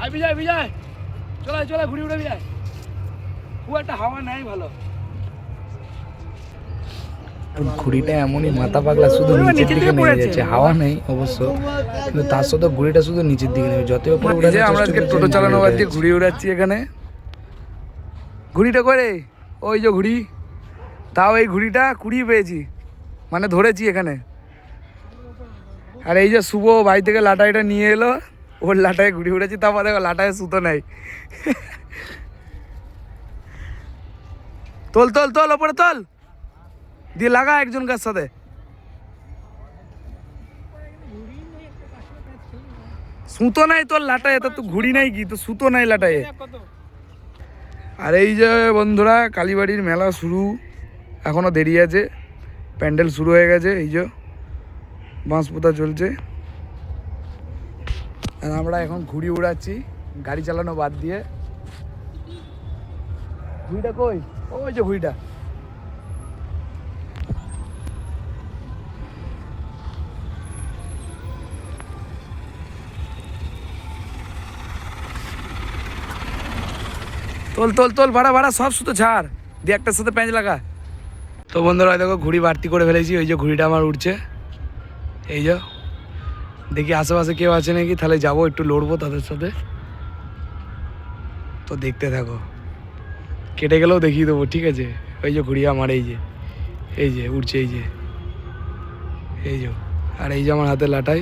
আয় বিজয় বিজয়, চলে চলে ঘুরে উড়ে বিজয়। খুব একটা হাওয়া নাই ভালো। ঘুড়িটা এমনই মাথা পাগলা, শুধু নিচের দিকে নেমে যাচ্ছে, হাওয়া নেই অবশ্য, কিন্তু তার সাথে ঘুড়িটা শুধু নিচের দিকে নেমে, যত উপরে উঠে আমরা আজকে টোটো চালানো বাদ দিয়ে ঘুড়ি উড়াচ্ছি এখানে। ঘুড়িটা করে ওই যে ঘুড়ি, তাও এই ঘুড়িটা কুড়িয়ে পেয়েছি, মানে ধরেছি এখানে। আর এই যে শুভ বাড়ি থেকে লাটাইটা নিয়ে এলো, ওর লাটায় ঘুড়ি উড়েছি, তারপর দেখো লাটায় সুতো নেই। তোল তোল তোল ওপরে তোল, দিয়ে লাগা একজন কার সাথে। সুতো নাই তোর লাটায়, তো ঘুড়ি নাই কি, তো সুতো নাই লাটায়। আর এই যে বন্ধুরা, কালীবাড়ির মেলা শুরু, এখনো দেরি আছে, প্যান্ডেল শুরু হয়ে গেছে, এই যে বাঁশ পোতা চলছে। আর আমরা এখন ঘুড়ি উড়াচ্ছি গাড়ি চালানো বাদ দিয়ে। ঘুড়িটা কই, ওই যে ঘুড়িটা। তোল তোল তোল, ভাড়া ভাড়া সব শুধু ছাড় দিয়ে একটার সাথে প্যাঁচ লাগা। তো বন্ধুরা দেখো ঘুড়ি বাড়তি করে ফেলেছি, ওই যে ঘুড়িটা আমার উঠছে, এই যে। দেখি আশেপাশে কেউ আছে নাকি, তাহলে যাবো একটু লড়বো তাদের সাথে। তো দেখতে থাকো, কেটে গেলেও দেখিয়ে দেবো, ঠিক আছে। ওই যে ঘুড়ি আমার, এই যে উঠছে, এই যে। আর এই যে আমার হাতে লাটাই।